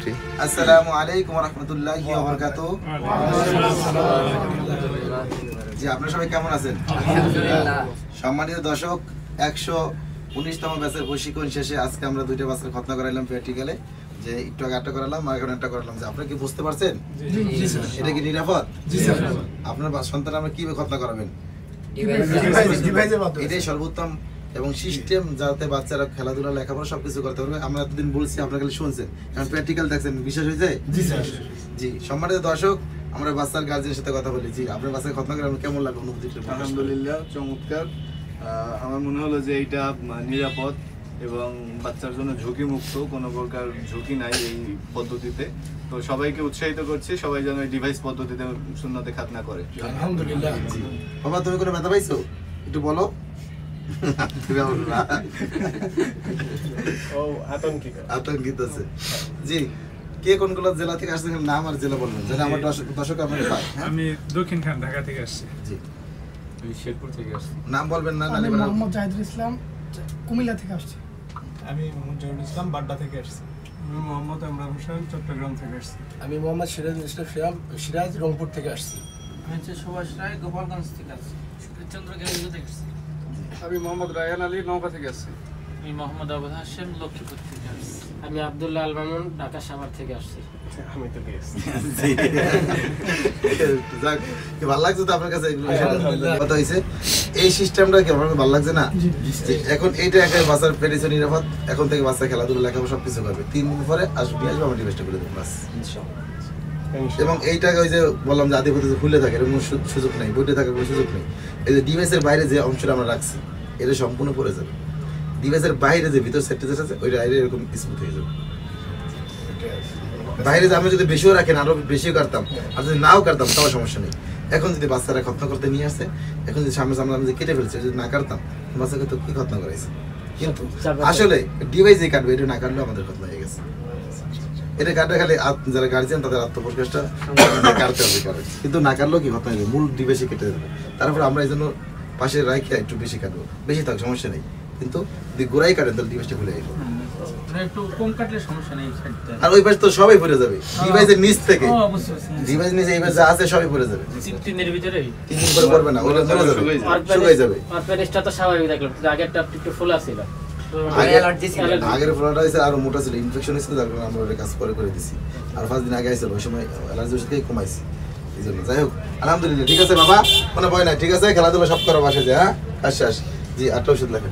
একটি। আসসালামু আলাইকুম ওয়া রাহমাতুল্লাহি ওয়া বারাকাতুহু। জি, আপনারা সবাই কেমন আছেন? আলহামদুলিল্লাহ। সম্মানিত দর্শক, 119তম ব্যাচের প্রশিক্ষণ শেষে আজকে আমরা দুইটা ব্যাচের খতনা করাইলাম প্র্যাকটিক্যালে। যে একটু আগে একটা করালাম, আর এখন একটা করালাম। যে আপনারা কি বুঝতে পারছেন? জি স্যার। এটা কি নিরাপদ? জি স্যার। আপনার সন্তান আমরা কিভাবে খতনা করাবেন? এটাই সর্বোত্তম এবং সিস্টেম, যাতে বাচ্চারা খেলাধুলা লেখাপড়া সবকিছু করতে পারবে। আমরা এতদিন বলছি, আপনারা খালি শুনছেন, কারণ প্র্যাকটিক্যাল দেখছেন, বিশ্বাস হয়েছে? জি স্যার। জি, সম্মানিত দর্শক, আমরা বাচ্চার গার্জেনের সাথে কথা বলি। জি, আপনার বাচ্চাকে খতনা করে আপনার কেমন লাগলো? আলহামদুলিল্লাহ, চমৎকার। আমার মনে হলো যে এইটা নিরাপদ এবং বাচ্চার জন্য ঝুঁকি মুক্ত, কোনো প্রকার ঝুঁকি নাই এই পদ্ধতিতে। তো সবাইকে উৎসাহিত করছি, সবাই যেন এই ডিভাইস পদ্ধতিতে সুন্নতে খাতনা করে। আলহামদুলিল্লাহ। জি বাবা, তুমি কোনো ব্যথা পাইছো? একটু বলো। আতঙ্কিত আছে। জি, কে কোনগুলো জেলা থেকে আসছেন নাম আর জেলা বলবেন, যেন আমার দর্শক আপনাকে পায়। আমি দক্ষিণ খান, ঢাকা থেকে আসছি। জি, আমি শেরপুর থেকে আসছি। নাম বলবেন না? আমি মোহাম্মদ জাহিদুল ইসলাম, কুমিল্লা থেকে আসছি। আমি মোহাম্মদ জাহিদুল ইসলাম, বাড্ডা থেকে আসছি। আমি মোহাম্মদ ইমরান হোসেন, চট্টগ্রাম থেকে আসছি। আমি মোহাম্মদ সিরাজুল ইসলাম, সিরাজ, রংপুর থেকে আসছি। আমি হচ্ছে সুভাষ রায়, গোপালগঞ্জ থেকে আসছি। চন্দ্রগঞ্জ থেকে আসছি। আমি মোহাম্মদ রায়হান আলী, নওগাঁ থেকে আসছি। আমি মোহাম্মদ আবুল হাশেম, লক্ষ্মীপুর থেকে আসছি। আমি আব্দুল্লাহ আল মামুন, ঢাকা সাভার থেকে আসছি। আমি তো গেছি। যাক, কি ভালো লাগছে তো আপনার কাছে এগুলো কথা হইছে। এই সিস্টেমটা কি আপনার ভালো লাগছে না? এখন এইটা একটা বাচ্চার পেরেছে নিরাপদ। এখন থেকে বাচ্চা খেলাধুলা লেখাপড়া সবকিছু করবে। 3 দিন পরে আসবে আমরা ডিভাইসটা করে দেবো বাস। এবং এইটাকে ওই যে বললাম যে আদি পদ্ধতি খুলে থাকে, এরকম সুযোগ নেই, বইতে থাকার কোনো সুযোগ নেই। এই যে ডিভাইসের বাইরে যে অংশটা আমরা রাখছি, এটা সম্পূর্ণ পড়ে যাবে। ডিভাইসের বাইরে যে ভিতর সেটটা যেটা আছে, ওইটা এরকম স্মুথ হয়ে যাবে। বাইরে যে আমি যদি বেশিও রাখেন, আরো বেশিও কাটতাম, আর যদি নাও কাটতাম তাও সমস্যা নেই। এখন যদি বাচ্চারা খতনা করতে নিয়ে আসে, এখন যদি সামনে সামনে আমি যে কেটে ফেলছে, যদি না কাটতাম, বাচ্চাকে তো কি খতনা করাইছে। কিন্তু আসলে ডিভাইস যে কাটবে, এটা না কাটলেও আমাদের খতনা হয়ে গেছে। এটা কাটলে খালি যারা গার্জিয়ান তাদের আত্মপ্রকাশটা কাটতে হবে, কিন্তু না কাটলেও কি খতনা হয়ে যাবে, মূল ডিভাইসে কেটে দেবে। তারপরে আমরা এই জন্য পাশে রাখি একটু বেশি কাটবো, বেশি থাক সমস্যা নেই, কিন্তু যদি গোড়াই কাটেন তাহলে ডিভাইসটা খুলে যাবে। একটু কম কাটলে সমস্যা নেই। আর ওই পাশ তো সবাই পড়ে যাবে ডিভাইসের নিচ থেকে। ডিভাইস নিচে এই পাশ যা আছে সবই পড়ে যাবে। 3 দিনের ভিতরে 3 দিন পরে পড়বে না, ওটা পড়ে যাবে, শুকিয়ে যাবে। আর প্যারিসটা তো স্বাভাবিক দেখলাম, আগেরটা একটু ফোলা ছিল। আগের ফ্লোরটা হয়েছে আরো মোটা ছিল, ইনফেকশন হয়েছিল, তার কারণে আমরা ওটা কাজ করে দিছি। আর 5 দিন আগে আসছিল, ওই সময় অ্যালার্জি ওষুধ কমাইছি এই জন্য। যাই হোক, আলহামদুলিল্লাহ, ঠিক আছে বাবা, কোনো ভয় নাই, ঠিক আছে, খেলাধুলা সব করো বাসায় যে। হ্যাঁ, আচ্ছা। জি, 8টা ওষুধ লেখেন।